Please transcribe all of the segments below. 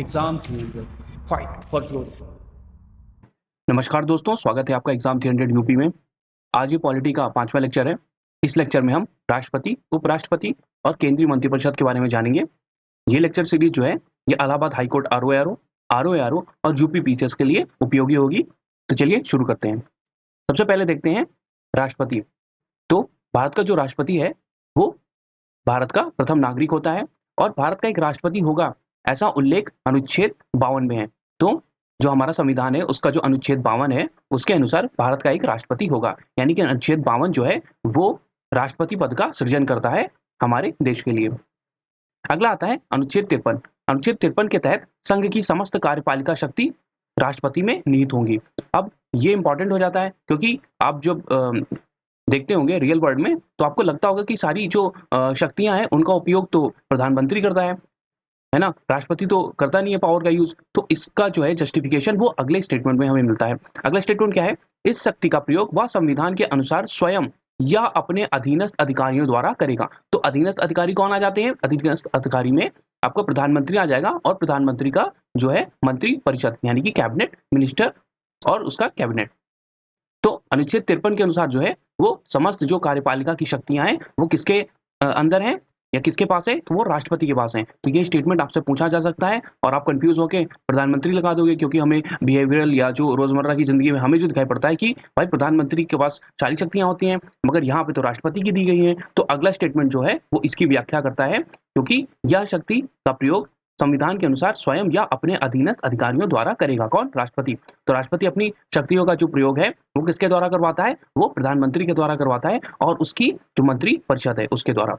Exam three fight for glory. नमस्कार दोस्तों, स्वागत है आपका एग्जाम 300 यूपी में। आज ये पॉलिटी का 5वां लेक्चर है। इस लेक्चर में हम राष्ट्रपति, उपराष्ट्रपति और केंद्रीय मंत्रिपरिषद के बारे में जानेंगे। ये लेक्चर सीरीज जो है ये इलाहाबाद हाईकोर्ट आरओआरओ और यूपी पीसीएस के लिए उपयोगी होगी। तो चलिए शुरू करते हैं। सबसे पहले देखते हैं राष्ट्रपति। तो भारत का जो राष्ट्रपति है वो भारत का प्रथम नागरिक होता है और भारत का एक राष्ट्रपति होगा ऐसा उल्लेख अनुच्छेद 52 में है। तो जो हमारा संविधान है उसका जो अनुच्छेद 52 है उसके अनुसार भारत का एक राष्ट्रपति होगा, यानी कि अनुच्छेद 52 जो है वो राष्ट्रपति पद का सृजन करता है हमारे देश के लिए। अगला आता है अनुच्छेद 53। अनुच्छेद 53 के तहत संघ की समस्त कार्यपालिका शक्ति राष्ट्रपति में निहित होंगी। अब ये इंपॉर्टेंट हो जाता है क्योंकि आप जब देखते होंगे रियल वर्ल्ड में तो आपको लगता होगा कि सारी जो शक्तियां हैं उनका उपयोग तो प्रधानमंत्री करता है ना, राष्ट्रपति तो करता नहीं है पावर का यूज। तो इसका जो है जस्टिफिकेशन वो अगले स्टेटमेंट में हमें मिलता है। अगला स्टेटमेंट क्या है? इस शक्ति का प्रयोग वह संविधान के अनुसार स्वयं या अपने अधीनस्थ अधिकारियों द्वारा करेगा। तो अधीनस्थ अधिकारी कौन आ जाते हैं? अधीनस्थ अधिकारी में आपको प्रधानमंत्री आ जाएगा और प्रधानमंत्री का जो है मंत्री परिषद यानी कि कैबिनेट मिनिस्टर और उसका कैबिनेट। तो अनुच्छेद 53 के अनुसार जो है वो समस्त जो कार्यपालिका की शक्तियां हैं वो किसके अंदर हैं या किसके पास है? तो वो राष्ट्रपति के पास है। तो ये स्टेटमेंट आपसे पूछा जा सकता है और आप कंफ्यूज होकर प्रधानमंत्री लगा दोगे, क्योंकि हमें बिहेवियरल या जो रोजमर्रा की जिंदगी में हमें जो दिखाई पड़ता है कि भाई प्रधानमंत्री के पास सारी शक्तियां होती हैं, मगर यहाँ पे तो राष्ट्रपति की दी गई है। तो अगला स्टेटमेंट जो है वो इसकी व्याख्या करता है, क्योंकि यह शक्ति का प्रयोग संविधान के अनुसार स्वयं या अपने अधीनस्थ अधिकारियों द्वारा करेगा। कौन? राष्ट्रपति। तो राष्ट्रपति अपनी शक्तियों का जो प्रयोग है वो किसके द्वारा करवाता है? वो प्रधानमंत्री के द्वारा करवाता है और उसकी जो मंत्री परिषद है उसके द्वारा।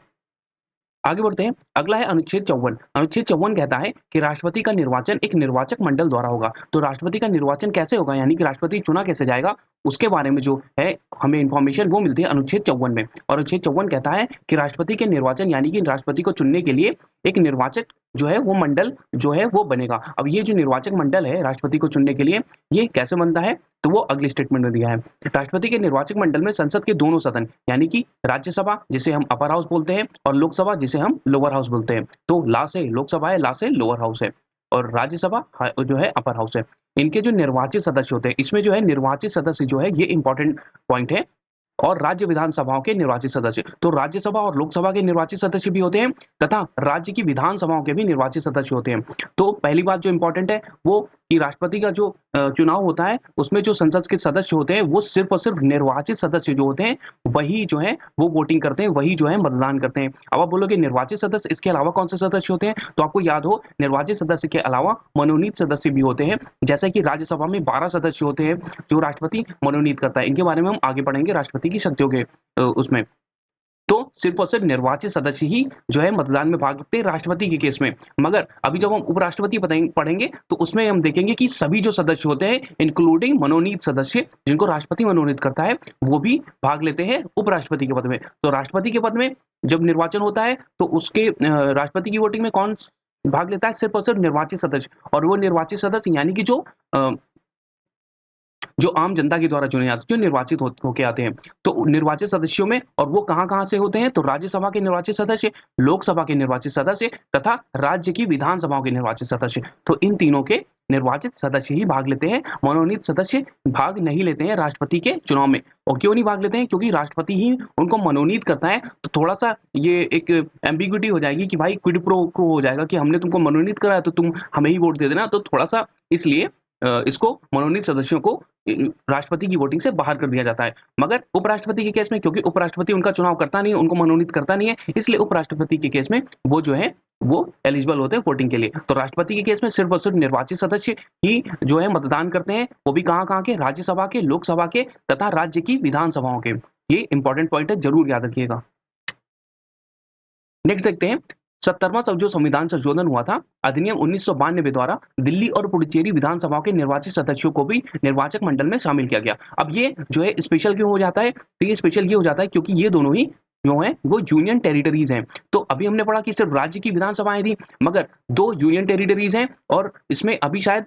आगे बढ़ते हैं। अगला है अनुच्छेद 54। अनुच्छेद 54 कहता है कि राष्ट्रपति का निर्वाचन एक निर्वाचक मंडल द्वारा होगा। तो राष्ट्रपति का निर्वाचन कैसे होगा, यानी कि राष्ट्रपति चुना कैसे जाएगा, उसके बारे में जो है हमें इंफॉर्मेशन वो मिलती है अनुच्छेद 54 में। और अनुच्छेद 54 कहता है कि राष्ट्रपति के निर्वाचन यानी कि राष्ट्रपति को चुनने के लिए एक निर्वाचक जो है वो मंडल जो है वो बनेगा। अब ये जो निर्वाचक मंडल है राष्ट्रपति को चुनने के लिए ये कैसे बनता है? तो वो अगले स्टेटमेंट में दिया है। राष्ट्रपति के निर्वाचक मंडल में संसद के दोनों सदन यानी कि राज्यसभा जिसे हम अपर हाउस बोलते हैं और लोकसभा जिसे हम लोअर हाउस बोलते हैं। तो ला से लोकसभा है, ला से लोअर हाउस है और राज्यसभा जो है अपर हाउस है। इनके जो निर्वाचित सदस्य होते हैं, इसमें जो है निर्वाचित सदस्य जो है ये इंपॉर्टेंट पॉइंट है। और राज्य विधानसभाओं के निर्वाचित सदस्य, तो राज्यसभा और लोकसभा के निर्वाचित सदस्य भी होते हैं तथा राज्य की विधानसभाओं के भी निर्वाचित सदस्य होते हैं। तो पहली बात जो इंपॉर्टेंट है वो कि राष्ट्रपति का जो चुनाव होता है उसमें जो संसद के सदस्य होते हैं वो सिर्फ और सिर्फ निर्वाचित सदस्य जो होते हैं वही जो है वो वोटिंग करते हैं, वही जो है मतदान करते हैं। अब आप बोलोगे निर्वाचित सदस्य, इसके अलावा कौन से सदस्य होते हैं? तो आपको याद हो निर्वाचित सदस्य के अलावा मनोनीत सदस्य भी होते हैं। जैसे कि राज्यसभा में 12 सदस्य होते हैं जो राष्ट्रपति मनोनीत करता है। इनके बारे में हम आगे पढ़ेंगे राष्ट्रपति की शक्तियों के उसमें। तो सिर्फ और सिर्फ निर्वाचित सदस्य ही जो है मतदान में भाग लेते हैं राष्ट्रपति के केस में। मगर अभी जब हम उपराष्ट्रपति पढ़ेंगे तो उसमें हम देखेंगे कि सभी जो सदस्य होते हैं इंक्लूडिंग मनोनीत सदस्य जिनको राष्ट्रपति मनोनीत करता है वो भी भाग लेते हैं उपराष्ट्रपति के पद में। तो राष्ट्रपति के पद में जब निर्वाचन होता है तो उसके राष्ट्रपति की वोटिंग में कौन भाग लेता है? सिर्फ और सिर्फ निर्वाचित सदस्य। और वो निर्वाचित सदस्य यानी कि जो आम जनता के द्वारा चुने जाते हैं, जो निर्वाचित होके आते हैं। तो निर्वाचित सदस्यों में, और वो कहाँ-कहाँ से होते हैं? तो राज्यसभा के निर्वाचित सदस्य, लोकसभा के निर्वाचित सदस्य तथा राज्य की विधानसभाओं के निर्वाचित सदस्य। तो इन तीनों के निर्वाचित सदस्य ही भाग लेते हैं, मनोनीत सदस्य भाग नहीं लेते हैं राष्ट्रपति के चुनाव में। और क्यों नहीं भाग लेते हैं? क्योंकि राष्ट्रपति ही उनको मनोनीत करता है। तो थोड़ा-सा ये एक एम्बिग्यूटी हो जाएगी कि भाई क्विड प्रो क्वो हो जाएगा कि हमने तुमको मनोनीत करा है तो तुम हमें ही वोट दे देना। तो थोड़ा-सा इसलिए इसको मनोनीत सदस्यों को राष्ट्रपति की वोटिंग से बाहर कर दिया जाता है। मगर उपराष्ट्रपति के केस में, क्योंकि उपराष्ट्रपति उनका चुनाव करता नहीं है, उनको मनोनीत करता नहीं है, इसलिए उपराष्ट्रपति के केस में वो जो है वो एलिजिबल होते हैं वोटिंग के लिए। तो राष्ट्रपति के केस में सिर्फ और सिर्फ निर्वाचित सदस्य ही जो है मतदान करते हैं, वो भी कहाँ-कहाँ के? राज्यसभा के, लोकसभा के तथा राज्य की विधानसभाओं के। ये इंपॉर्टेंट पॉइंट है, जरूर याद रखिएगा। नेक्स्ट देखते हैं 70वां जो संविधान संशोधन हुआ था अधिनियम 1992 द्वारा दिल्ली और पुडुचेरी विधानसभाओं के निर्वाचित सदस्यों को भी निर्वाचक मंडल में शामिल किया गया। अब ये जो है स्पेशल क्यों हो जाता है? तो ये स्पेशल ये हो जाता है क्योंकि ये दोनों ही जो है वो यूनियन टेरिटरीज हैं। तो अभी हमने पढ़ा कि सिर्फ राज्य की विधानसभाएं थी, मगर 2 यूनियन टेरिटरीज हैं और इसमें अभी शायद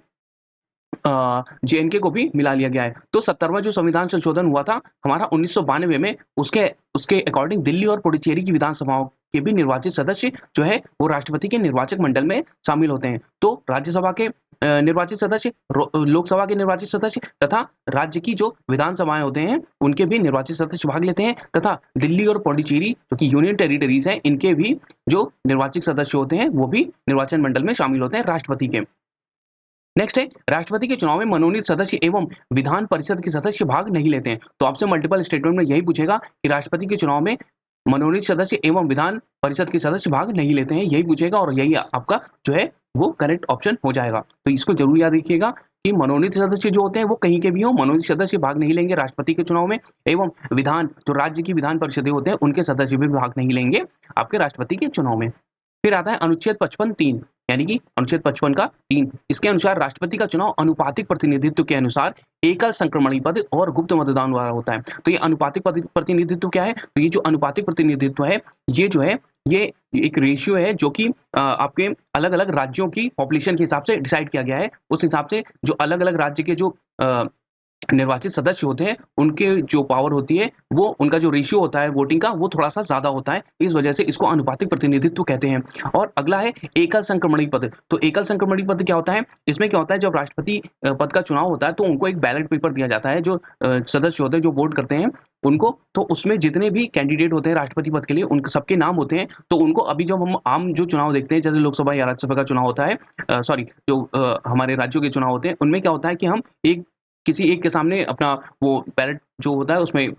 जेएनके को भी मिला लिया गया है। तो 70वां जो संविधान संशोधन हुआ था हमारा 1992 में, उसके अकॉर्डिंग दिल्ली और पुडुचेरी की विधानसभाओं के भी निर्वाचित सदस्य जो है वो राष्ट्रपति के निर्वाचक मंडल में शामिल होते हैं। तो राज्यसभा के निर्वाचित सदस्य, लोकसभा के निर्वाचित सदस्य तथा राज्य की जो विधानसभाएं होते हैं उनके भी निर्वाचित सदस्य भाग लेते हैं, तथा दिल्ली और पौडीचेरी जो कि यूनियन टेरिटरीज हैं, इनके भी जो निर्वाचित सदस्य होते हैं वो भी निर्वाचन मंडल में शामिल होते हैं राष्ट्रपति के। नेक्स्ट है, राष्ट्रपति के चुनाव में मनोनीत सदस्य एवं विधान परिषद के सदस्य भाग नहीं लेते हैं। तो आपसे मल्टीपल स्टेटमेंट में यही पूछेगा कि राष्ट्रपति के चुनाव में मनोनीत सदस्य एवं विधान परिषद के सदस्य भाग नहीं लेते हैं, यही पूछेगा और यही आपका जो है वो करेक्ट ऑप्शन हो जाएगा। तो इसको जरूर याद रखिएगा कि मनोनीत सदस्य जो होते हैं वो कहीं के भी हो, मनोनीत सदस्य भाग नहीं लेंगे राष्ट्रपति के चुनाव में, एवं विधान जो राज्य की विधान परिषदें होते हैं उनके सदस्य भी भाग नहीं लेंगे आपके राष्ट्रपति के चुनाव में। फिर आता है अनुच्छेद 55(3), यानी कि अनुच्छेद 55 का 3, इसके अनुसार राष्ट्रपति का चुनाव अनुपातिक प्रतिनिधित्व के अनुसार एकल संक्रमणी पद और गुप्त मतदान द्वारा होता है। तो ये अनुपातिक प्रतिनिधित्व क्या है? तो ये जो अनुपातिक प्रतिनिधित्व है ये जो है ये एक रेशियो है जो कि आपके अलग अलग राज्यों की पॉपुलेशन के हिसाब से डिसाइड किया गया है। उस हिसाब से जो अलग अलग राज्य के जो निर्वाचित सदस्य होते हैं उनके जो पावर होती है वो उनका जो रेशियो होता है वोटिंग का वो थोड़ा सा ज्यादा होता है, इस वजह से इसको अनुपातिक प्रतिनिधित्व कहते हैं। और अगला है एकल संक्रमणी पद। तो एकल संक्रमणी पद क्या होता है? इसमें क्या होता है, जब राष्ट्रपति पद का चुनाव होता है तो उनको एक बैलेट पेपर दिया जाता है, जो सदस्य होते हैं जो वोट करते हैं उनको, तो उसमें जितने भी कैंडिडेट होते हैं राष्ट्रपति पद के लिए उनके सबके नाम होते हैं। तो उनको अभी जब हम आम जो चुनाव देखते हैं जैसे लोकसभा या राज्यसभा का चुनाव होता है, सॉरी जो हमारे राज्यों के चुनाव होते हैं उनमें क्या होता है कि हम किसी एक के सामने अपना वो बैलेट जो होता है उसमें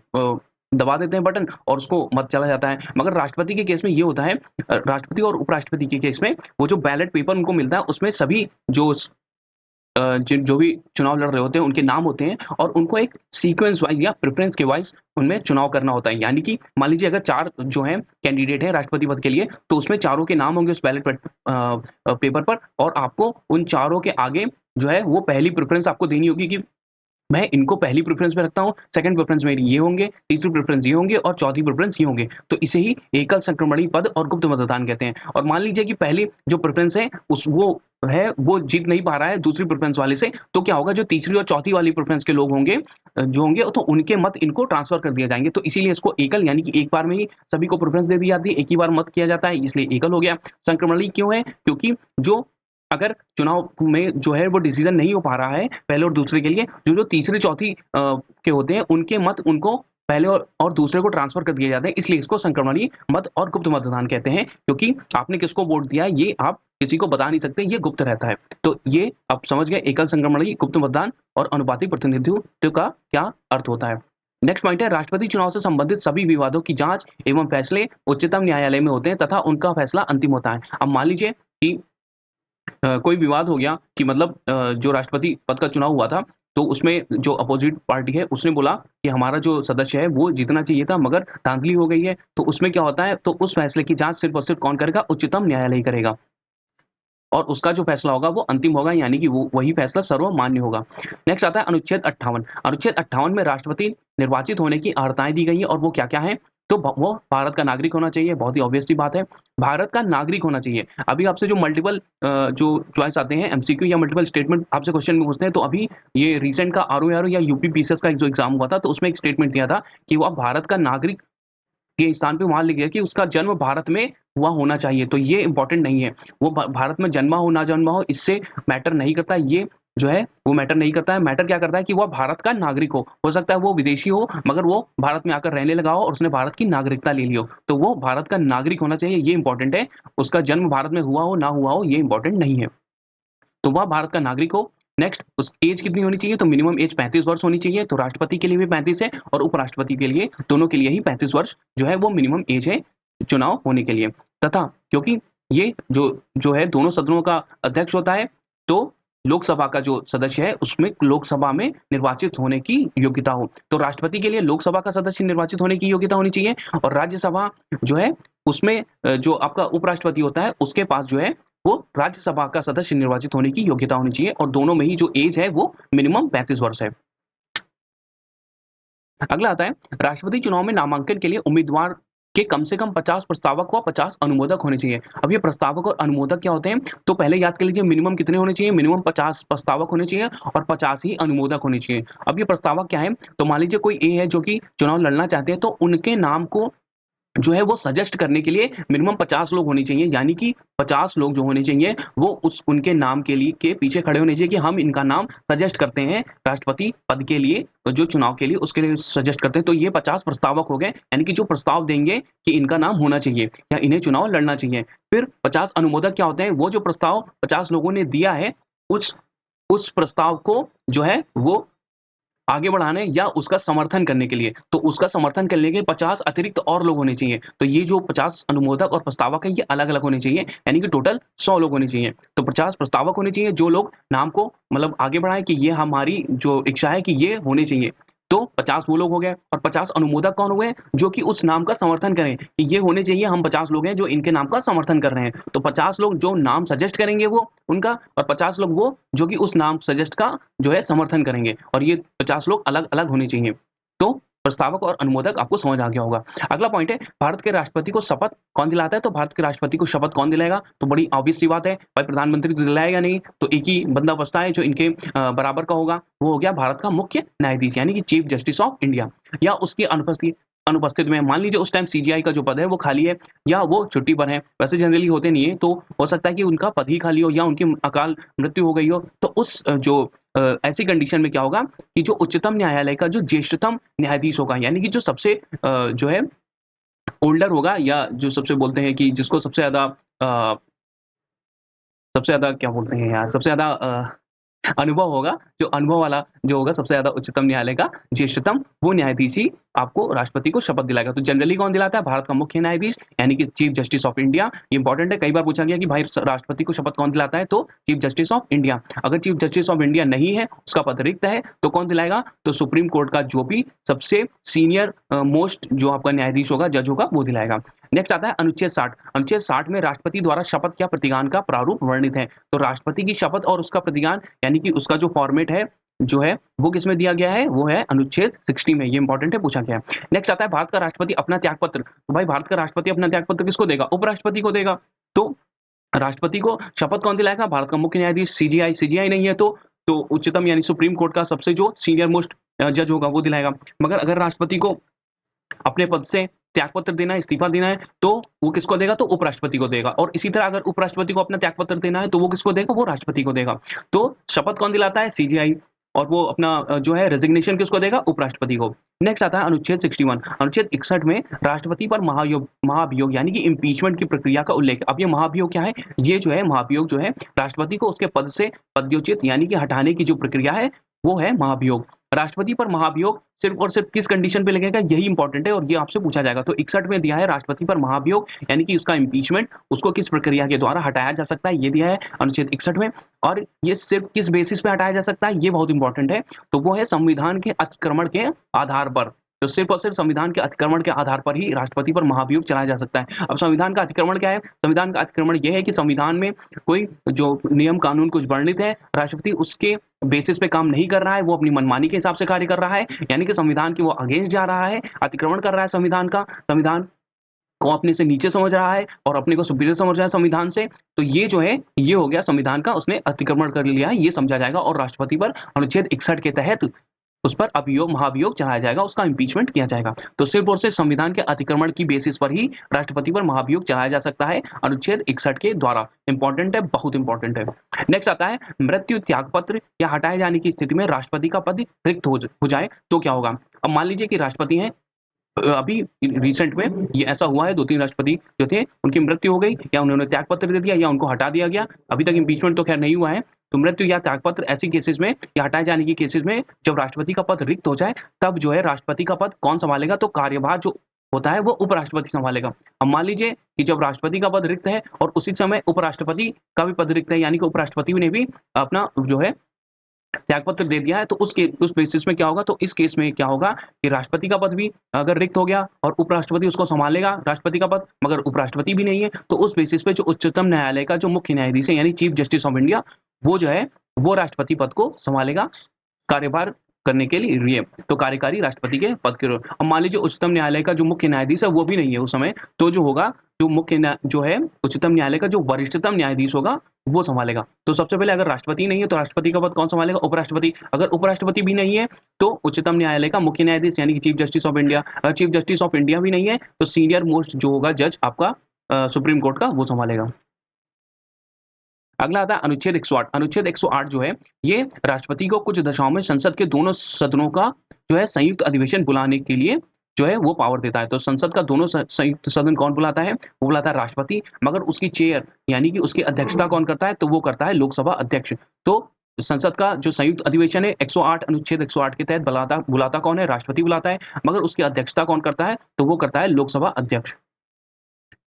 दबा देते हैं बटन और उसको मत चला जाता है। मगर राष्ट्रपति के केस में ये होता है, राष्ट्रपति और उपराष्ट्रपति के केस में वो जो बैलेट पेपर उनको मिलता है उसमें सभी जो जो भी चुनाव लड़ रहे होते हैं उनके नाम होते हैं और उनको एक सीक्वेंस वाइज या प्रेफरेंस के वाइज उनमें चुनाव करना होता है। यानी कि मान लीजिए अगर 4 जो हैं कैंडिडेट हैं राष्ट्रपति पद के लिए, तो उसमें चारों के नाम होंगे उस बैलेट पेपर पर, और आपको उन चारों के आगे जो है वो पहली प्रेफरेंस आपको देनी होगी कि मैं इनको पहली प्रेफरेंस में रखता हूँ, सेकंड प्रेफरेंस मेरी ये होंगे, तीसरी प्रेफरेंस ये होंगे और चौथी प्रेफरेंस ये होंगे। तो इसे ही एकल संक्रमणी पद और गुप्त मतदान कहते हैं। और मान लीजिए कि पहली जो प्रेफरेंस है वो जीत नहीं पा रहा है दूसरी प्रेफरेंस वाले से, तो क्या होगा, जो तीसरी और चौथी वाली प्रेफरेंस के लोग होंगे जो होंगे तो उनके मत इनको ट्रांसफर कर दिए जाएंगे। तो इसीलिए इसको एकल, यानी कि एक बार में ही सभी को प्रेफरेंस दे दी जाती है, एक ही बार मत किया जाता है, इसलिए एकल हो गया। संक्रमणी क्यों है? क्योंकि जो अगर चुनाव में जो है वो डिसीजन नहीं हो पा रहा है पहले और दूसरे के लिए, जो तीसरी चौथी के होते हैं उनके मत उनको पहले और दूसरे को ट्रांसफर कर दिए जाते हैं, इसलिए इसको संक्रमणी मत और गुप्त मतदान कहते हैं। क्योंकि आपने किसको वोट दिया है ये आप किसी को बता नहीं सकते, ये गुप्त रहता है। तो ये आप समझ गए एकल संक्रमणी, गुप्त मतदान और अनुपातिक प्रतिनिधित्व का क्या अर्थ होता है। नेक्स्ट पॉइंट है, राष्ट्रपति चुनाव से संबंधित सभी विवादों की जांच एवं फैसले उच्चतम न्यायालय में होते हैं तथा उनका फैसला अंतिम होता है। अब मान लीजिए कि कोई विवाद हो गया कि मतलब जो राष्ट्रपति पद का चुनाव हुआ था तो उसमें जो अपोजिट पार्टी है उसने बोला कि हमारा जो सदस्य है वो जीतना चाहिए था मगर धांधली हो गई है, तो उसमें क्या होता है, तो उस फैसले की जांच सिर्फ और सिर्फ कौन करेगा? उच्चतम न्यायालय करेगा और उसका जो फैसला होगा वो अंतिम होगा, यानी कि वो वही फैसला सर्वमान्य होगा। नेक्स्ट आता है अनुच्छेद 58। अनुच्छेद 58 में राष्ट्रपति निर्वाचित होने की अर्हताएं दी गई है और वो क्या-क्या हैं? तो वो भारत का नागरिक होना चाहिए, बहुत ही ऑब्वियस सी बात है, भारत का नागरिक होना चाहिए। अभी आपसे जो मल्टीपल जो चॉइस आते हैं एमसीक्यू या मल्टीपल स्टेटमेंट आपसे क्वेश्चन में पूछते हैं, तो अभी ये रिसेंट का आरओ या यूपी पीसीएस का एक जो एग्जाम हुआ था तो उसमें एक स्टेटमेंट दिया था कि वो भारत का नागरिक के स्थान पे वहाँ लिख गया कि उसका जन्म भारत में हुआ होना चाहिए। तो ये इंपॉर्टेंट नहीं है, वो भारत में जन्मा हो ना जन्मा हो इससे मैटर नहीं करता, ये जो है वो मैटर नहीं करता है। मैटर क्या करता है कि वह भारत का नागरिक हो सकता है वो विदेशी हो मगर वो भारत में आकर रहने लगा हो और उसने भारत की नागरिकता ले ली हो, तो वो भारत का नागरिक होना चाहिए, ये इंपॉर्टेंट है। उसका जन्म भारत में हुआ हो ना हुआ हो ये इंपॉर्टेंट नहीं है, तो वह भारत का नागरिक हो। नेक्स्ट, उस एज कितनी होनी चाहिए? तो मिनिमम एज 35 वर्ष होनी चाहिए। तो राष्ट्रपति के लिए भी 35 है और उपराष्ट्रपति के लिए, दोनों के लिए ही 35 वर्ष जो है वो मिनिमम एज है चुनाव होने के लिए। तथा क्योंकि ये जो है दोनों सदनों का अध्यक्ष होता है, तो लोकसभा का जो सदस्य है उसमें लोकसभा में निर्वाचित होने की योग्यता हो। तो राष्ट्रपति के लिए लोकसभा का सदस्य निर्वाचित होने की योग्यता होनी चाहिए और राज्यसभा जो है उसमें जो आपका उपराष्ट्रपति होता है उसके पास जो है वो राज्यसभा का सदस्य निर्वाचित होने की योग्यता होनी चाहिए और दोनों में ही जो एज है वो मिनिमम 35 वर्ष है। अगला आता है, राष्ट्रपति चुनाव में नामांकन के लिए उम्मीदवार के कम से कम 50 प्रस्तावक व 50 अनुमोदक होने चाहिए। अब ये प्रस्तावक और अनुमोदक क्या होते हैं? तो पहले याद कर लीजिए मिनिमम कितने होने चाहिए? मिनिमम 50 प्रस्तावक होने चाहिए और 50 ही अनुमोदक होने चाहिए। अब ये प्रस्तावक क्या है? तो मान लीजिए कोई ए है जो कि चुनाव लड़ना चाहते हैं, तो उनके नाम को जो है वो सजेस्ट करने के लिए मिनिमम 50 लोग होने चाहिए, यानी कि 50 लोग जो होने चाहिए वो उनके नाम के पीछे खड़े होने चाहिए कि हम इनका नाम सजेस्ट करते हैं राष्ट्रपति पद के लिए, जो चुनाव के लिए उसके लिए सजेस्ट करते हैं। तो ये 50 प्रस्तावक हो गए, यानी कि जो प्रस्ताव देंगे कि इनका नाम होना चाहिए या इन्हें चुनाव लड़ना चाहिए। फिर 50 अनुमोदक क्या होते हैं, वो जो प्रस्ताव 50 लोगों ने दिया है उस प्रस्ताव को जो है वो आगे बढ़ाने या उसका समर्थन करने के लिए, तो उसका समर्थन करने के 50 अतिरिक्त और लोग होने चाहिए। तो ये जो 50 अनुमोदक और प्रस्तावक हैं, ये अलग-अलग होने चाहिए, यानी कि टोटल 100 लोग होने चाहिए। तो 50 प्रस्तावक होने चाहिए, जो लोग नाम को मतलब आगे बढ़ाएँ कि ये हमारी जो इच्छा है कि ये होने चाहिए। तो 50 वो लोग हो गए और 50 अनुमोदक कौन हुए? जो कि उस नाम का समर्थन करें कि ये होने चाहिए, हम 50 लोग हैं जो इनके नाम का समर्थन कर रहे हैं। तो 50 लोग जो नाम सजेस्ट करेंगे वो उनका, और 50 लोग वो जो कि उस नाम सजेस्ट का जो है समर्थन करेंगे, और ये 50 लोग अलग-अलग होने चाहिए। तो प्रस्तावक और अनुमोदक आपको समझ आ गया होगा। अगला पॉइंट है, भारत के राष्ट्रपति को शपथ कौन दिलाता है? तो भारत के राष्ट्रपति को शपथ कौन दिलाएगा? तो बड़ी ऑब्वियस सी बात है, भाई प्रधानमंत्री तो दिलाएगा नहीं, तो एक ही बंदा बचता है जो इनके बराबर का होगा, वो हो गया भारत का मुख्य न्यायाधीश, यानी कि चीफ जस्टिस ऑफ इंडिया। या उसकी अनुपस्थित में मान लीजिए उस टाइम सीजीआई का जो पद है वो खाली है या वो छुट्टी पर है, वैसे जनरली होते नहीं है, तो हो सकता है कि उनका पद ही खाली हो या उनकी अकाल मृत्यु हो गई हो। तो उस ऐसी कंडीशन में क्या होगा कि जो उच्चतम न्यायालय का जो ज्येष्ठतम न्यायाधीश होगा, यानी कि जो सबसे जो है ओल्डर होगा, या जो सबसे बोलते हैं कि जिसको सबसे ज़्यादा क्या बोलते हैं यार, सबसे ज़्यादा अनुभव होगा, जो अनुभव वाला जो होगा सबसे ज़्यादा उच्चतम न्यायालय का ज्येष्ठतम, वो न्यायाधीश ही आपको राष्ट्रपति को शपथ दिलाएगा। तो जनरली कौन दिलाता है? भारत का मुख्य न्यायाधीश, यानी कि चीफ जस्टिस ऑफ इंडिया। ये इंपॉर्टेंट है, कई बार पूछा गया कि भाई राष्ट्रपति को शपथ कौन दिलाता है? तो चीफ जस्टिस ऑफ इंडिया। अगर चीफ जस्टिस ऑफ इंडिया नहीं है, उसका पद रिक्त है, तो कौन दिलाएगा? तो सुप्रीम कोर्ट का जो भी सबसे सीनियर मोस्ट जो आपका न्यायाधीश होगा, जज होगा, वो दिलाएगा। नेक्स्ट आता है अनुच्छेद 60। अनुच्छेद 60 में राष्ट्रपति द्वारा शपथ या प्रतिज्ञान का प्रारूप वर्णित है। तो राष्ट्रपति की शपथ और उसका प्रतिज्ञान, यानी कि उसका जो फॉर्मेट है जो है वो किसमें दिया गया है? वो है अनुच्छेद 60 में। ये इंपॉर्टेंट है, पूछा गया है। नेक्स्ट आता है भारत का राष्ट्रपति अपना त्यागपत्र। तो भाई भारत का राष्ट्रपति अपना त्यागपत्र किसको देगा? उपराष्ट्रपति को देगा। तो राष्ट्रपति को शपथ कौन दिलाएगा? भारत का मुख्य न्यायाधीश। सीजीआई नहीं है तो उच्चतम यानी सुप्रीम कोर्ट का सबसे जो सीनियर मोस्ट जज होगा वो दिलाएगा। मगर अगर राष्ट्रपति को अपने पद से त्यागपत्र देना है, इस्तीफा देना है, तो वो किसको देगा? तो उपराष्ट्रपति को देगा। और इसी तरह अगर उपराष्ट्रपति को अपना त्यागपत्र देना है, तो वो किसको देगा? वो राष्ट्रपति को देगा। तो शपथ कौन दिलाता है? सीजीआई। और वो अपना जो है रेजिग्नेशन किसको देगा? उपराष्ट्रपति को। नेक्स्ट आता है अनुच्छेद 61। अनुच्छेद 61 में राष्ट्रपति पर महाभियोग यानी कि इम्पीचमेंट की प्रक्रिया का उल्लेख। अब ये महाभियोग क्या है? ये जो है महाभियोग जो है राष्ट्रपति को उसके पद से पदच्युत यानी कि हटाने की जो प्रक्रिया है, वो है महाभियोग। राष्ट्रपति पर महाभियोग सिर्फ और सिर्फ किस कंडीशन पे लगेगा? यही इंपॉर्टेंट है और ये आपसे पूछा जाएगा। तो 61 में दिया है राष्ट्रपति पर महाभियोग, यानी कि उसका इम्पीचमेंट, उसको किस प्रक्रिया के द्वारा हटाया जा सकता है, ये दिया है अनुच्छेद 61 में। और ये सिर्फ किस बेसिस पे हटाया जा सकता है, ये बहुत इंपॉर्टेंट है। तो वो है संविधान के अतिक्रमण के आधार पर। तो सिर्फ और सिर्फ संविधान के अतिक्रमण के आधार पर ही राष्ट्रपति पर महाभियोग चलाया जा सकता है। अब संविधान का अतिक्रमण क्या है? संविधान का अतिक्रमण ये है कि संविधान में कोई जो नियम कानून कुछ वर्णित है, राष्ट्रपति उसके बेसिस पे काम नहीं कर रहा है, वो अपनी मनमानी के हिसाब से कार्य कर रहा है, यानी कि संविधान के वो अगेंस्ट जा रहा है, अतिक्रमण कर रहा है संविधान का, संविधान को अपने से नीचे समझ रहा है और अपने को सुपीरियर समझ रहा है संविधान से। तो ये जो है, ये हो गया संविधान का उसने अतिक्रमण कर लिया है, ये समझा जाएगा और राष्ट्रपति पर अनुच्छेद 61 के तहत उस पर अभियोग महाभियोग चलाया जाएगा, उसका इम्पीचमेंट किया जाएगा। तो सिर्फ और सिर्फ संविधान के अतिक्रमण की बेसिस पर ही राष्ट्रपति पर महाभियोग चलाया जा सकता है अनुच्छेद 61 के द्वारा। इंपॉर्टेंट है, बहुत इंपॉर्टेंट है। नेक्स्ट आता है मृत्यु, त्यागपत्र या हटाए जाने की स्थिति में राष्ट्रपति का पद रिक्त हो जाए तो क्या होगा? अब मान लीजिए कि राष्ट्रपति हैं, अभी रिसेंट में ये ऐसा हुआ है, 2-3 राष्ट्रपति जो थे उनकी मृत्यु हो गई, या उन्होंने त्यागपत्र दे दिया या उनको हटा दिया गया। अभी तक इम्पीचमेंट तो खैर नहीं हुआ है। तो मृत्यु या त्यागपत्र ऐसी केसेस में या हटाए जाने की केसेस में जब राष्ट्रपति का पद रिक्त हो जाए, तब जो है राष्ट्रपति का पद कौन संभालेगा? तो कार्यभार जो होता है वो उपराष्ट्रपति संभालेगा। अब मान लीजिए कि जब राष्ट्रपति का पद रिक्त है और उसी समय उपराष्ट्रपति का भी पद रिक्त है, यानी कि उपराष्ट्रपति ने भी अपना जो है त्यागपत्र दे दिया है, तो उस बेसिस में क्या होगा? तो इस केस में क्या होगा कि राष्ट्रपति का पद भी अगर रिक्त हो गया और उपराष्ट्रपति उसको संभालेगा राष्ट्रपति का पद, मगर उपराष्ट्रपति भी नहीं है, तो उस बेसिस पे जो उच्चतम न्यायालय का जो मुख्य न्यायाधीश है यानी चीफ जस्टिस ऑफ इंडिया, वो जो है वो राष्ट्रपति पद को संभालेगा कार्यभार करने के लिए। तो कार्यकारी राष्ट्रपति के पद के। अब मान लीजिए उच्चतम न्यायालय का जो मुख्य न्यायाधीश है वो भी नहीं है उस समय, तो जो होगा जो जो है उच्चतम न्यायालय का जो वरिष्ठतम न्यायाधीश होगा वो संभालेगा। तो सबसे पहले अगर राष्ट्रपति नहीं है तो राष्ट्रपति का पद कौन संभालेगा? उपराष्ट्रपति। अगर उपराष्ट्रपति भी नहीं है तो उच्चतम न्यायालय का मुख्य न्यायाधीश यानी कि चीफ जस्टिस ऑफ इंडिया। अगर चीफ जस्टिस ऑफ इंडिया भी नहीं है तो सीनियर मोस्ट जो होगा जज आपका सुप्रीम कोर्ट का वो संभालेगा। अगला आता है अनुच्छेद 108। अनुच्छेद 108 जो है ये राष्ट्रपति को कुछ दशाओं में संसद के दोनों सदनों का जो है संयुक्त अधिवेशन बुलाने के लिए जो है वो पावर देता है। तो संसद का दोनों संयुक्त सदन कौन बुलाता है? वो बुलाता है राष्ट्रपति, मगर उसकी चेयर यानी कि उसकी अध्यक्षता कौन करता है? तो वो करता है लोकसभा अध्यक्ष। तो संसद का जो संयुक्त अधिवेशन है 108 अनुच्छेद 108 के तहत बुलाता कौन है? राष्ट्रपति बुलाता है, मगर उसकी अध्यक्षता कौन करता है? तो वो करता है लोकसभा अध्यक्ष।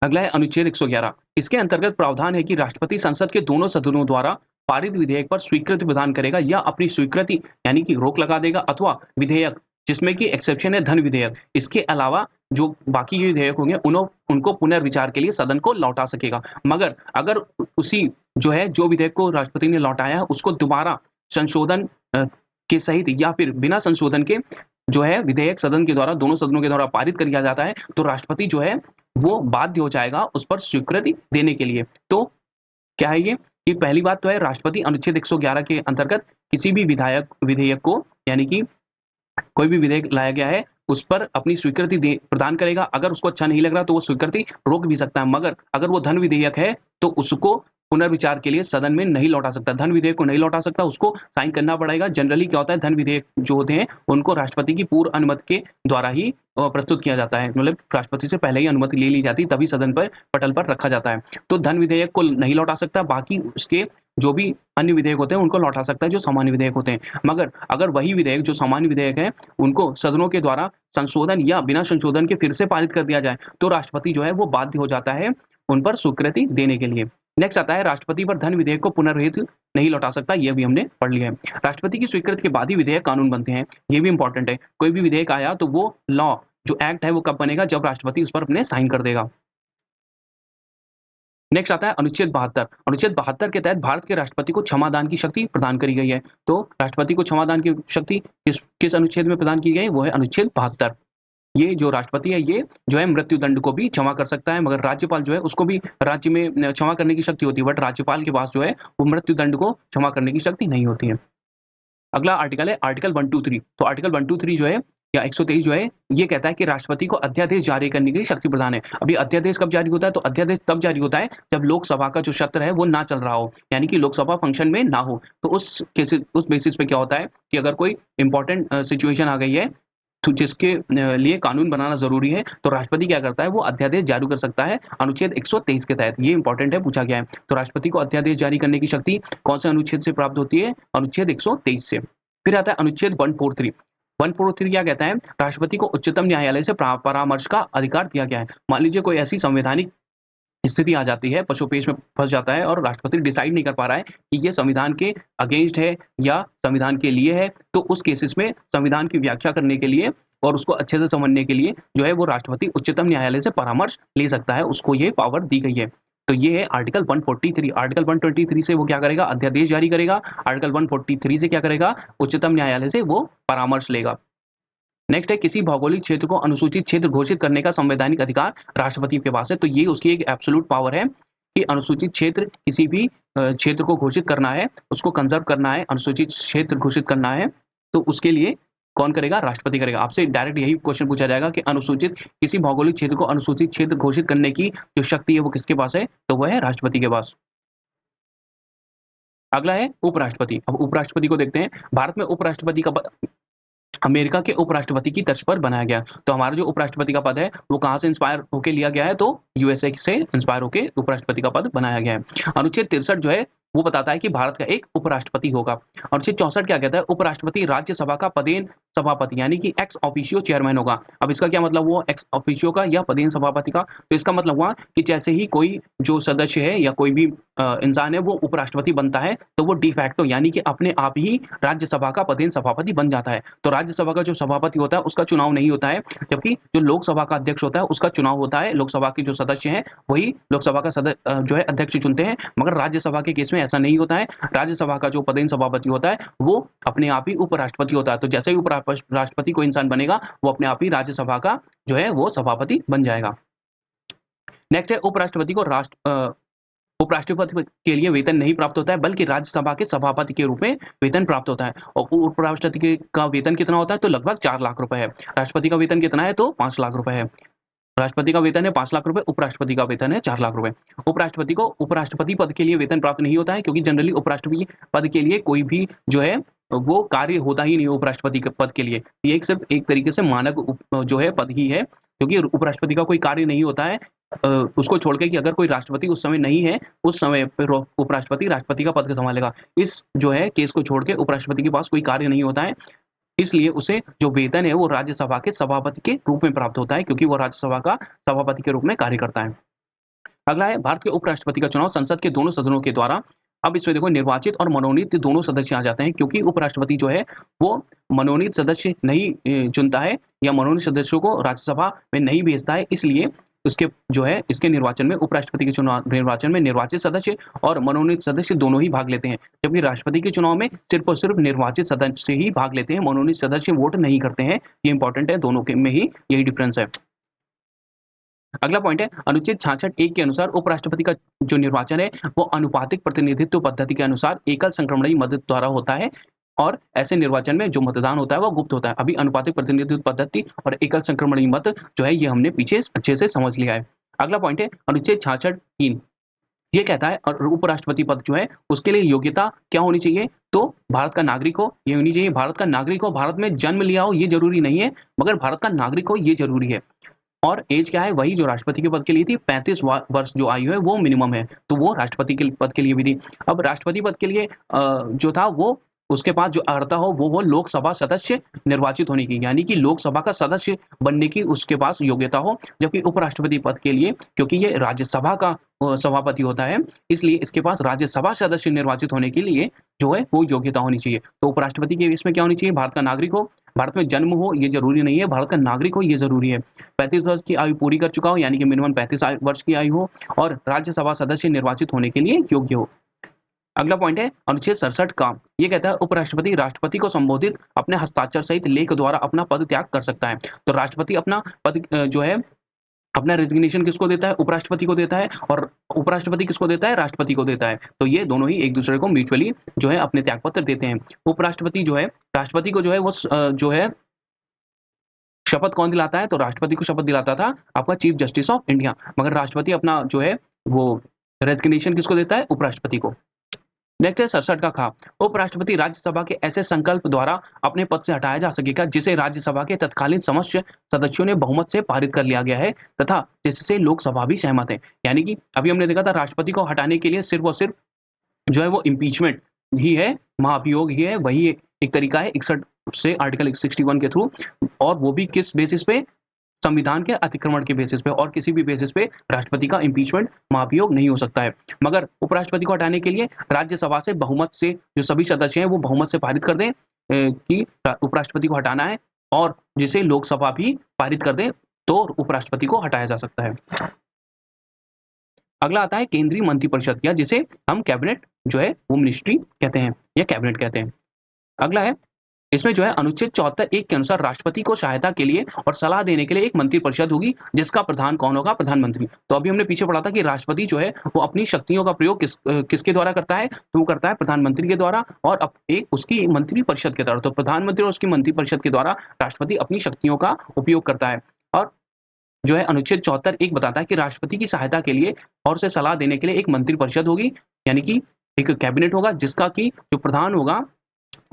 अगला है अनुच्छेद 111। इसके अंतर्गत प्रावधान है कि राष्ट्रपति संसद के दोनों सदनों द्वारा पारित विधेयक पर स्वीकृति प्रदान करेगा या अपनी स्वीकृति यानी कि रोक लगा देगा, अथवा विधेयक जिसमें कि एक्सेप्शन है धन विधेयक, इसके अलावा जो बाकी के विधेयक होंगे उनको पुनर्विचार के लिए सदन को लौटा सकेगा। मगर अगर उसी जो विधेयक को राष्ट्रपति ने लौटाया है उसको दोबारा संशोधन के सहित या फिर बिना संशोधन के जो है विधेयक सदन के द्वारा दोनों सदनों के द्वारा पारित कर दिया जाता है तो राष्ट्रपति जो है वो बाध्य हो जाएगा उस पर स्वीकृति देने के लिए। तो क्या है ये कि पहली बात तो है राष्ट्रपति अनुच्छेद 111 के अंतर्गत किसी भी विधेयक को यानी कि कोई भी विधेयक लाया गया है उस पर अपनी स्वीकृति प्रदान करेगा। अगर उसको अच्छा नहीं लग रहा तो वो स्वीकृति रोक भी सकता है, मगर अगर वो धन विधेयक है तो उसको पुनर्विचार के लिए सदन में नहीं लौटा सकता। धन विधेयक को नहीं लौटा सकता, उसको साइन करना पड़ेगा। जनरली क्या होता है धन विधेयक जो होते हैं उनको राष्ट्रपति की पूर्व अनुमति के द्वारा ही प्रस्तुत किया जाता है, मतलब राष्ट्रपति से पहले ही अनुमति ले ली जाती तभी सदन पर पटल पर रखा जाता है। तो धन विधेयक को नहीं लौटा सकता, बाकी उसके जो भी अन्य विधेयक होते हैं उनको लौटा सकता है जो सामान्य विधेयक होते हैं। मगर अगर वही विधेयक जो सामान्य विधेयक है उनको सदनों के द्वारा संशोधन या बिना संशोधन के फिर से पारित कर दिया जाए तो राष्ट्रपति जो है वो बाध्य हो जाता है उन पर स्वीकृति देने के लिए। नेक्स्ट आता है राष्ट्रपति पर धन विधेयक को पुनर्विहित नहीं लौटा सकता, यह भी हमने पढ़ लिया है। राष्ट्रपति की स्वीकृति के बाद ही विधेयक कानून बनते हैं, ये भी इंपॉर्टेंट है। कोई भी विधेयक आया तो वो लॉ जो एक्ट है वो कब बनेगा? जब राष्ट्रपति उस पर अपने साइन कर देगा। नेक्स्ट आता है अनुच्छेद 72। अनुच्छेद 72 के तहत भारत के राष्ट्रपति को क्षमादान की शक्ति प्रदान करी गई है। तो राष्ट्रपति को क्षमादान की शक्ति किस अनुच्छेद में प्रदान की गई? वो है अनुच्छेद 72। ये जो राष्ट्रपति है ये जो है मृत्यु दंड को भी क्षमा कर सकता है, मगर राज्यपाल जो है उसको भी राज्य में क्षमा करने की शक्ति होती है, बट राज्यपाल के पास जो है वो मृत्यु दंड को क्षमा करने की शक्ति नहीं होती है। अगला आर्टिकल है आर्टिकल 123। तो आर्टिकल 123 जो है या 123 जो है ये कहता है कि राष्ट्रपति को अध्यादेश जारी करने की शक्ति प्रदान है। अभी अध्यादेश कब जारी होता है? तो अध्यादेश तब जारी होता है जब लोकसभा का जो सत्र है वो ना चल रहा हो, यानी कि लोकसभा फंक्शन में ना हो। तो उस बेसिस पे क्या होता है कि अगर कोई इंपॉर्टेंट सिचुएशन आ गई है तो जिसके लिए कानून बनाना जरूरी है तो राष्ट्रपति क्या करता है? वो अध्यादेश जारी कर सकता है अनुच्छेद 123 के तहत। ये इंपॉर्टेंट है, पूछा गया है। तो राष्ट्रपति को अध्यादेश जारी करने की शक्ति कौन से अनुच्छेद से प्राप्त होती है? अनुच्छेद 123 से। फिर आता है अनुच्छेद 143। 143 क्या कहता है? राष्ट्रपति को उच्चतम न्यायालय से परामर्श का अधिकार दिया गया है। मान लीजिए कोई ऐसी संवैधानिक स्थिति आ जाती है, पशुपेश में फंस जाता है और राष्ट्रपति डिसाइड नहीं कर पा रहा है कि ये संविधान के अगेंस्ट है या संविधान के लिए है, तो उस केसेस में संविधान की व्याख्या करने के लिए और उसको अच्छे से समझने के लिए जो है वो राष्ट्रपति उच्चतम न्यायालय से परामर्श ले सकता है, उसको ये पावर दी गई है। तो ये है आर्टिकल 143। आर्टिकल 123 से वो क्या करेगा? अध्यादेश जारी करेगा। आर्टिकल 143 से क्या करेगा? उच्चतम न्यायालय से वो परामर्श लेगा। नेक्स्ट है किसी भौगोलिक क्षेत्र को अनुसूचित क्षेत्र घोषित करने का संवैधानिक अधिकार राष्ट्रपति के पास है। तो ये उसकी एक एब्सोल्यूट पावर है कि अनुसूचित क्षेत्र किसी भी क्षेत्र को घोषित करना है, उसको कंजर्व करना है, अनुसूचित क्षेत्र घोषित करना है, तो उसके लिए कौन करेगा? राष्ट्रपति करेगा। आपसे डायरेक्ट यही क्वेश्चन पूछा जाएगा कि अनुसूचित किसी भौगोलिक क्षेत्र को अनुसूचित क्षेत्र घोषित करने की जो शक्ति है वो किसके पास है? तो वह है राष्ट्रपति के पास। अगला है उपराष्ट्रपति। अब उपराष्ट्रपति को देखते हैं। भारत में उपराष्ट्रपति का अमेरिका के उपराष्ट्रपति की तर्ज पर बनाया गया। तो हमारा जो उपराष्ट्रपति का पद है वो कहाँ से इंस्पायर होकर लिया गया है? तो यूएसए से इंस्पायर होकर उपराष्ट्रपति का पद बनाया गया है। अनुच्छेद 63 जो है वो बताता है कि भारत का एक उपराष्ट्रपति होगा। अनुच्छेद 64 क्या कहता है? उपराष्ट्रपति राज्यसभा का पदेन सभापति यानी कि एक्स ऑफिशियो चेयरमैन होगा। अब इसका क्या मतलब हुआ एक्स ऑफिशियो का या पदेन सभापति का? तो इसका मतलब हुआ कि जैसे ही कोई जो सदस्य है या कोई भी इंसान है वो उपराष्ट्रपति बनता है तो वो डिफैक्टो यानी कि अपने आप ही राज्यसभा का पदेन सभापति बन जाता है। तो राज्यसभा का जो सभापति होता है उसका चुनाव नहीं होता है, जबकि जो लोकसभा का अध्यक्ष होता है उसका चुनाव होता है। लोकसभा के जो सदस्य हैं वही लोकसभा का जो है अध्यक्ष चुनते हैं, मगर राज्यसभा के केस में ऐसा नहीं होता है। राज्यसभा का जो पदेन सभापति होता है वो अपने आप ही उपराष्ट्रपति होता है। तो जैसे ही उपराष्ट्रपति कोई इंसान बनेगा वो अपने आप ही राज्यसभा का जो है वो सभापति बन जाएगा। नेक्स्ट है उपराष्ट्रपति को उपराष्ट्रपति के लिए वेतन नहीं प्राप्त होता है, बल्कि राज्यसभा के सभापति के रूप में वेतन प्राप्त होता है। और उपराष्ट्रपति का वेतन कितना होता है? तो लगभग 4 लाख रुपए है। राष्ट्रपति का वेतन कितना है? तो 5 लाख रुपए है। राष्ट्रपति का वेतन है 5 लाख रुपए, उपराष्ट्रपति का वेतन है 4 लाख रुपए। उपराष्ट्रपति को उपराष्ट्रपति पद के लिए वेतन प्राप्त नहीं होता है, क्योंकि जनरली उपराष्ट्रपति पद के लिए कोई भी जो है वो कार्य होता ही नहीं है उपराष्ट्रपति के पद के लिए। ये एक सिर्फ एक तरीके से मानक जो है पद ही है, क्योंकि उपराष्ट्रपति का कोई कार्य नहीं होता है। उसको छोड़ के कि अगर कोई राष्ट्रपति उस समय नहीं है, उस समय पे उपराष्ट्रपति राष्ट्रपति का पद संभालेगा। इस जो है केस को छोड़ के उपराष्ट्रपति के पास कोई कार्य नहीं होता है, इसलिए उसे जो वेतन है वो राज्यसभा के सभापति के रूप में प्राप्त होता है, क्योंकि वो राज्यसभा का सभापति के रूप में कार्य करता है। अगला है भारत के उपराष्ट्रपति का चुनाव संसद के दोनों सदनों के द्वारा। अब इसमें देखो निर्वाचित और मनोनीत दोनों सदस्य आ जाते हैं, क्योंकि उपराष्ट्रपति जो है वो मनोनीत सदस्य नहीं चुनता है या मनोनीत सदस्यों को राज्यसभा में नहीं भेजता है, इसलिए उसके जो है इसके निर्वाचन में उपराष्ट्रपति के चुनाव निर्वाचन में निर्वाचित सदस्य और मनोनीत सदस्य दोनों ही भाग लेते हैं, जबकि राष्ट्रपति के चुनाव में सिर्फ और सिर्फ निर्वाचित सदस्य ही भाग लेते हैं, मनोनीत सदस्य वोट नहीं करते हैं। ये इंपॉर्टेंट है, दोनों के में ही यही डिफरेंस है। अगला पॉइंट है अनुच्छेद 66(1) के अनुसार उपराष्ट्रपति का जो निर्वाचन है वो अनुपातिक प्रतिनिधित्व पद्धति के अनुसार एकल संक्रमणीय मत द्वारा होता है, और ऐसे निर्वाचन में जो मतदान होता है वो गुप्त होता है। अभी अनुपातिक प्रतिनिधित्व पद्धति और एकल संक्रमणीय मत जो है ये हमने पीछे अच्छे से समझ लिया है। अगला पॉइंट है अनुच्छेद 66(3). ये कहता है और उपराष्ट्रपति पद जो है उसके लिए योग्यता क्या होनी चाहिए? तो भारत का नागरिक हो, ये होनी चाहिए। भारत का नागरिक हो, भारत में जन्म लिया हो, ये जरूरी नहीं है, मगर भारत का नागरिक हो ये जरूरी है। और एज क्या है? वही जो राष्ट्रपति के पद के लिए थी, 35 वर्ष जो आयु है वो मिनिमम है, तो वो राष्ट्रपति के पद के लिए भी थी। अब राष्ट्रपति पद के लिए जो था वो उसके पास जो अर्हता हो वो लोकसभा सदस्य निर्वाचित होने की, यानी कि लोकसभा का सदस्य बनने की उसके पास योग्यता हो। जबकि उपराष्ट्रपति पद के लिए, क्योंकि ये राज्यसभा का सभापति होता है, इसलिए इसके पास राज्यसभा सदस्य निर्वाचित होने के लिए जो है वो योग्यता होनी चाहिए। तो उपराष्ट्रपति के इसमें क्या होनी चाहिए? भारत का नागरिक हो, भारत में जन्म हो ये जरूरी नहीं है, भारत का नागरिक हो ये जरूरी है, 35 वर्ष की आयु पूरी कर चुका हो, यानी कि मिनिमम 35 वर्ष की आयु हो, और राज्यसभा सदस्य निर्वाचित होने के लिए योग्य हो। अगला पॉइंट है अनुच्छेद 67 का। ये कहता है उपराष्ट्रपति राष्ट्रपति को संबोधित अपने हस्ताक्षर सहित लेख द्वारा अपना पद त्याग कर सकता है। तो राष्ट्रपति अपना पद जो है अपना रेजिग्नेशन किसको देता है? उपराष्ट्रपति को देता है, और उपराष्ट्रपति किसको देता है? राष्ट्रपति को देता है। तो ये दोनों ही एक दूसरे को म्यूचुअली जो है अपने त्यागपत्र देते हैं। उपराष्ट्रपति जो है राष्ट्रपति को जो है वो जो है शपथ कौन दिलाता है? तो राष्ट्रपति को शपथ दिलाता था आपका चीफ जस्टिस ऑफ इंडिया, मगर राष्ट्रपति अपना जो है वो रेजिग्नेशन किसको देता है? उपराष्ट्रपति को। नेक्स्ट है 67 का खा। उपराष्ट्रपति राज्यसभा के ऐसे संकल्प द्वारा अपने पद से हटाया जा सकेगा जिसे राज्यसभा के तत्कालीन समस्त सदस्यों ने बहुमत से पारित कर लिया गया है तथा जिससे लोकसभा भी सहमत है। यानी कि अभी हमने देखा था राष्ट्रपति को हटाने के लिए सिर्फ और सिर्फ जो है वो इम्पीचमेंट ही है, महाभियोग ही है, वही एक तरीका है 61 से आर्टिकल 61 के थ्रू, और वो भी किस बेसिस पे? संविधान के अतिक्रमण के बेसिस पे, और किसी भी बेसिस पे राष्ट्रपति का इम्पीचमेंट महाभियोग नहीं हो सकता है। मगर उपराष्ट्रपति को हटाने के लिए राज्यसभा से बहुमत से जो सभी सदस्य हैं वो बहुमत से पारित कर दें कि उपराष्ट्रपति को हटाना है, और जिसे लोकसभा भी पारित कर दे तो उपराष्ट्रपति को हटाया जा सकता है। अगला आता है केंद्रीय मंत्रिपरिषद, या जिसे हम कैबिनेट जो है वो मिनिस्ट्री कहते हैं या कैबिनेट कहते हैं। अगला है इसमें जो है अनुच्छेद 74(1) के अनुसार राष्ट्रपति को सहायता के लिए और सलाह देने के लिए एक मंत्रिपरिषद होगी, जिसका प्रधान कौन होगा? प्रधानमंत्री। तो अभी हमने पीछे पढ़ा था कि राष्ट्रपति जो है वो अपनी शक्तियों का प्रयोग किसके द्वारा करता है? तो वो करता है प्रधानमंत्री के द्वारा, और एक उसकी मंत्रिपरिषद के द्वारा। तो प्रधानमंत्री और उसकी मंत्रिपरिषद के द्वारा राष्ट्रपति अपनी शक्तियों का उपयोग करता है। और जो है अनुच्छेद 74(1) बताता है कि राष्ट्रपति की सहायता के लिए और उसे सलाह देने के लिए एक मंत्रिपरिषद होगी, यानी कि एक कैबिनेट होगा, जिसका कि जो प्रधान होगा,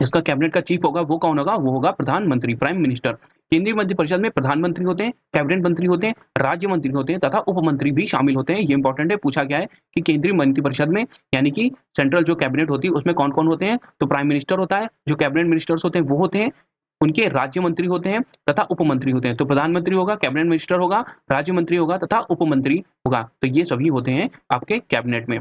जिसका कैबिनेट का चीफ होगा, वो कौन होगा? वो होगा प्रधानमंत्री, प्राइम मिनिस्टर। केंद्रीय मंत्रिपरिषद में प्रधानमंत्री होते हैं, कैबिनेट मंत्री होते हैं, राज्य मंत्री होते हैं तथा उप मंत्री भी शामिल होते हैं। ये इंपॉर्टेंट है, पूछा गया है कि केंद्रीय मंत्रिपरिषद में यानी कि सेंट्रल जो कैबिनेट होती है उसमें कौन कौन होते हैं? तो प्राइम मिनिस्टर होता है, जो कैबिनेट मिनिस्टर्स होते हैं वो होते हैं, उनके राज्य मंत्री होते हैं तथा उप मंत्री होते हैं। तो प्रधानमंत्री होगा, कैबिनेट मिनिस्टर होगा, राज्य मंत्री होगा तथा उप मंत्री होगा। तो ये सभी होते हैं आपके कैबिनेट में।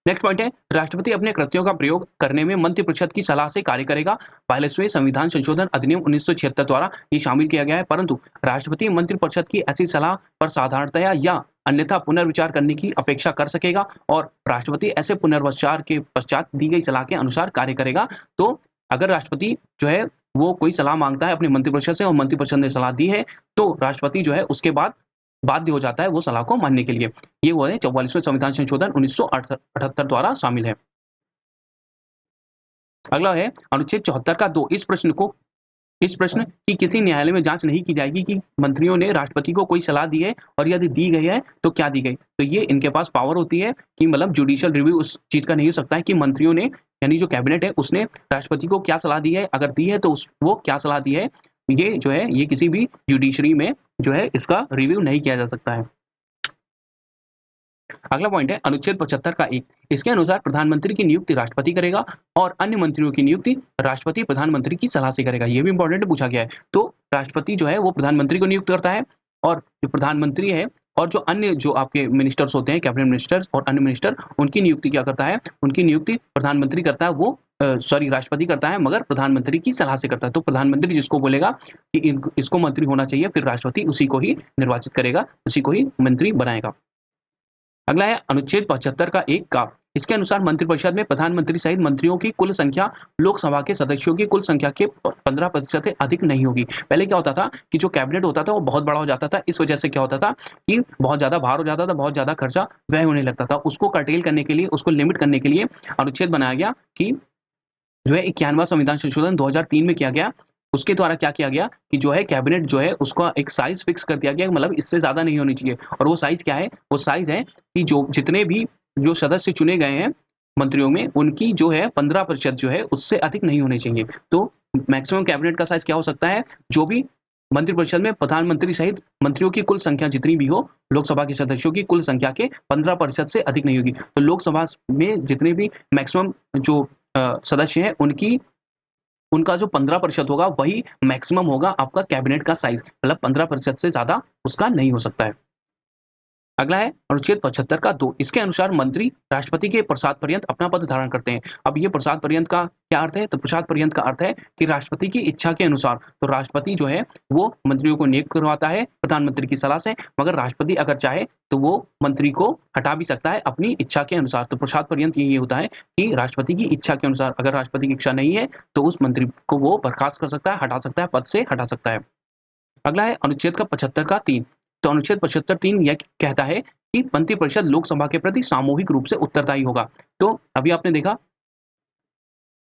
नेक्स्ट पॉइंट है राष्ट्रपति अपने कृत्यों का प्रयोग करने में मंत्रिपरिषद की सलाह से कार्य करेगा। 42वें संविधान संशोधन अधिनियम 1976 द्वारा ये शामिल किया गया है, परंतु राष्ट्रपति मंत्रिपरिषद की ऐसी सलाह पर साधारणतया या अन्यथा पुनर्विचार करने की अपेक्षा कर सकेगा, और राष्ट्रपति ऐसे पुनर्विचार के पश्चात दी गई सलाह के अनुसार कार्य करेगा। तो अगर राष्ट्रपति जो है वो कोई सलाह मांगता है अपने मंत्रिपरिषद से और मंत्रिपरिषद ने सलाह दी है, तो राष्ट्रपति जो है उसके बाद बाध्य हो जाता है वो सलाह को मानने के लिए। ये वो है 44वें संविधान संशोधन 1978 द्वारा शामिल है। अगला है अनुच्छेद 74 का 2 इस प्रश्न की किसी न्यायालय में जांच नहीं की जाएगी कि मंत्रियों ने राष्ट्रपति को कोई सलाह दी है और यदि दी गई है तो क्या दी गई। तो ये इनके पास पावर होती है कि मतलब जुडिशियल रिव्यू उस चीज का नहीं हो सकता है कि मंत्रियों ने यानी जो कैबिनेट है उसने राष्ट्रपति को क्या सलाह दी है, अगर दी है तो वो क्या सलाह दी है, ये जो है ये किसी भी जुडिशरी में जो है इसका रिव्यू नहीं किया जा सकता है। अगला पॉइंट है अनुच्छेद 75 का 1। इसके अनुसार प्रधानमंत्री की नियुक्ति राष्ट्रपति करेगा और अन्य मंत्रियों की नियुक्ति राष्ट्रपति प्रधानमंत्री की सलाह से करेगा। ये भी इंपॉर्टेंट पूछा गया है। तो राष्ट्रपति जो है वो प्रधानमंत्री को नियुक्त करता है और जो प्रधानमंत्री है और जो अन्य जो आपके मिनिस्टर्स होते हैं, कैबिनेट मिनिस्टर्स और अन्य मिनिस्टर, उनकी नियुक्ति क्या करता है, उनकी नियुक्ति प्रधानमंत्री करता है, वो राष्ट्रपति करता है मगर प्रधानमंत्री की सलाह से करता है। तो प्रधानमंत्री जिसको बोलेगा कि इसको मंत्री होना चाहिए, फिर राष्ट्रपति उसी को ही निर्वाचित करेगा, उसी को ही मंत्री बनाएगा। अगला है अनुच्छेद 75 का 1 का। इसके अनुसार मंत्रिपरिषद में प्रधानमंत्री सहित मंत्रियों की कुल संख्या लोकसभा के सदस्यों की कुल संख्या के 15% से अधिक नहीं होगी। पहले क्या होता था कि जो कैबिनेट होता था वो बहुत बड़ा हो जाता था, इस वजह से क्या होता था कि बहुत ज्यादा भार हो जाता था, बहुत ज्यादा खर्चा व्यय होने लगता था। उसको कर्टेल करने के लिए, उसको लिमिट करने के लिए अनुच्छेद बनाया गया कि जो है 91वां संविधान संशोधन 2003 में किया गया। उसके द्वारा क्या किया गया कि जो है कैबिनेट जो है उसका एक साइज फिक्स कर दिया गया, मतलब इससे ज्यादा नहीं होनी चाहिए। और वो साइज क्या है, वो साइज है कि जो जितने भी जो सदस्य चुने गए हैं मंत्रियों में, उनकी जो है 15% जो है उससे अधिक नहीं होने चाहिए। तो मैक्सिमम कैबिनेट का साइज क्या हो सकता है, जो भी मंत्रिपरिषद में प्रधानमंत्री सहित मंत्रियों की कुल संख्या जितनी भी हो, लोकसभा के सदस्यों की कुल संख्या के 15% से अधिक नहीं होगी। तो लोकसभा में जितने भी मैक्सिमम जो सदस्य हैं उनका जो 15% होगा वही मैक्सिमम होगा आपका कैबिनेट का साइज, मतलब 15% से ज्यादा उसका नहीं हो सकता है। अगला है अनुच्छेद 75 का 2। इसके अनुसार मंत्री राष्ट्रपति के प्रसाद पर्यंत अपना पद धारण करते हैं। अब ये प्रसाद पर्यंत का क्या अर्थ है, तो प्रसाद पर्यंत का अर्थ है कि राष्ट्रपति की इच्छा के अनुसार, तो राष्ट्रपति जो है वो मंत्रियों को नियुक्त करवाता है प्रधानमंत्री की सलाह से, मगर राष्ट्रपति अगर चाहे तो वो मंत्री को हटा भी सकता है अपनी इच्छा के अनुसार। तो प्रसाद पर्यंत ये होता है कि राष्ट्रपति की इच्छा के अनुसार, अगर राष्ट्रपति की इच्छा नहीं है तो उस मंत्री को वो बर्खास्त कर सकता है, हटा सकता है, पद से हटा सकता है। अगला है अनुच्छेद का 75 का 3। तो अनुच्छेद 75(3) यह कहता है कि मंत्रिपरिषद लोकसभा के प्रति सामूहिक रूप से उत्तरदायी होगा। तो अभी आपने देखा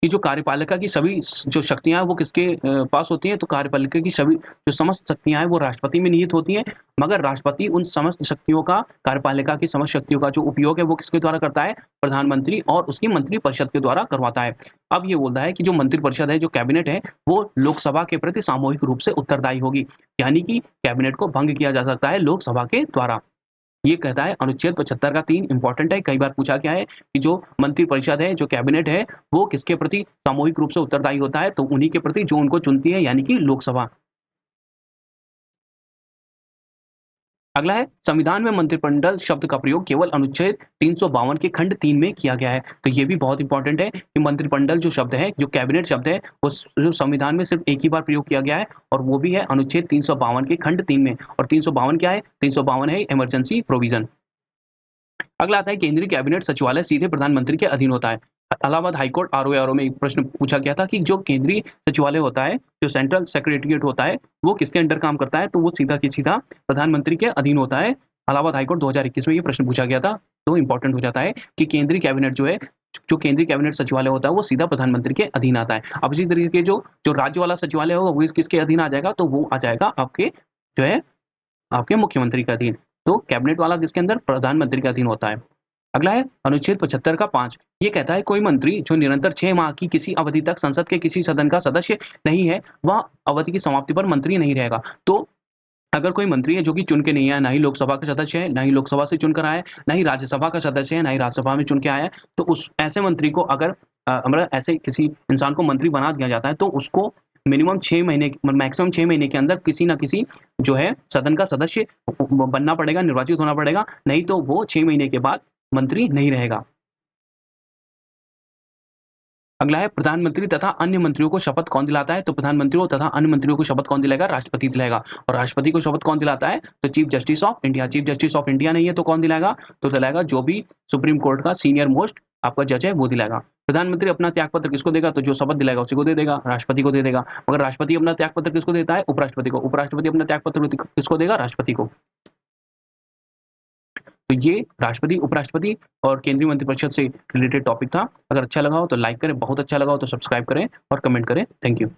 कि जो कार्यपालिका की सभी जो शक्तियां हैं वो किसके पास होती हैं, तो कार्यपालिका की सभी जो समस्त शक्तियां हैं वो राष्ट्रपति में निहित होती हैं, मगर राष्ट्रपति उन समस्त शक्तियों का, कार्यपालिका की समस्त शक्तियों का जो उपयोग है वो किसके द्वारा करता है, प्रधानमंत्री और उसकी मंत्रिपरिषद के द्वारा करवाता है। अब ये बोलता है कि जो मंत्रिपरिषद है, जो कैबिनेट है, वो लोकसभा के प्रति सामूहिक रूप से उत्तरदायी होगी, यानी कि कैबिनेट को भंग किया जा सकता है लोकसभा के द्वारा। ये कहता है अनुच्छेद 75 का 3 इंपॉर्टेंट है, कई बार पूछा गया है कि जो मंत्रिपरिषद है, जो कैबिनेट है, वो किसके प्रति सामूहिक रूप से उत्तरदायी होता है, तो उन्हीं के प्रति जो उनको चुनती है, यानी कि लोकसभा। अगला है संविधान में मंत्रिमंडल शब्द का प्रयोग केवल अनुच्छेद 352 के खंड 3 में किया गया है। तो ये भी बहुत इंपॉर्टेंट है कि मंत्रिमंडल जो शब्द है, जो कैबिनेट शब्द है, वो जो संविधान में सिर्फ एक ही बार प्रयोग किया गया है और वो भी है अनुच्छेद 352 के खंड 3 में। और 352 क्या है, 352 है इमरजेंसी प्रोविजन। अगला आता है केंद्रीय कैबिनेट सचिवालय सीधे प्रधानमंत्री के अधीन होता है। इलाहाबाद हाईकोर्ट आरओ में एक प्रश्न पूछा गया था कि जो केंद्रीय सचिवालय होता है, जो सेंट्रल सेक्रेटेरिएट होता है, वो किसके अंडर काम करता है, तो वो सीधा की सीधा प्रधानमंत्री के अधीन होता है। इलाहाबाद हाईकोर्ट 2021 में ये प्रश्न पूछा गया था। तो इंपॉर्टेंट हो जाता है कि केंद्रीय कैबिनेट जो है, जो केंद्रीय कैबिनेट सचिवालय होता है वो सीधा प्रधानमंत्री के अधीन आता है। अब इसी तरीके जो जो राज्य वाला सचिवालय होगा वो किसके अधीन आ जाएगा, तो वो आ जाएगा आपके जो है आपके मुख्यमंत्री के अधीन। तो कैबिनेट वाला किसके अंदर, प्रधानमंत्री के अधीन होता है। अगला है अनुच्छेद 75 का 5। ये कहता है कोई मंत्री जो निरंतर 6 माह की किसी अवधि तक संसद के किसी सदन का सदस्य नहीं है, वह अवधि की समाप्ति पर मंत्री नहीं रहेगा। तो अगर कोई मंत्री है जो कि चुन के नहीं आया, ना ही लोकसभा का सदस्य है, ना ही लोकसभा से चुनकर आया है, ना ही राज्यसभा का सदस्य है, ना ही राज्यसभा में चुन के आया है, तो उस ऐसे मंत्री को अगर मतलब ऐसे किसी इंसान को मंत्री बना दिया जाता है तो उसको मिनिमम 6 महीने, मैक्सिमम 6 महीने के अंदर किसी ना किसी जो है सदन का सदस्य बनना पड़ेगा, निर्वाचित होना पड़ेगा, नहीं तो वो 6 महीने के बाद मंत्री नहीं रहेगा। अगला है प्रधानमंत्री तथा अन्य मंत्रियों को शपथ कौन दिलाता है, तो प्रधानमंत्रियों तथा अन्य मंत्रियों को शपथ कौन दिलाएगा, राष्ट्रपति दिलाएगा। और राष्ट्रपति को शपथ कौन दिलाता है, तो chief justice of India. Chief justice of India नहीं है तो कौन दिलाएगा, तो दिलाएगा जो भी सुप्रीम कोर्ट का सीनियर मोस्ट आपका जज है वो दिलाएगा। प्रधानमंत्री अपना त्यागपत्र किसको देगा, तो जो शपथ दिलाएगा उसी को दे देगा, राष्ट्रपति को दे देगा। मगर राष्ट्रपति अपना त्यागपत्र किसको देता है, उपराष्ट्रपति को। उपराष्ट्रपति अपना त्यागपत्र किसको देगा, राष्ट्रपति को। तो ये राष्ट्रपति, उपराष्ट्रपति और केंद्रीय मंत्रिपरिषद से रिलेटेड टॉपिक था। अगर अच्छा लगा हो तो लाइक करें, बहुत अच्छा लगा हो तो सब्सक्राइब करें और कमेंट करें। Thank you.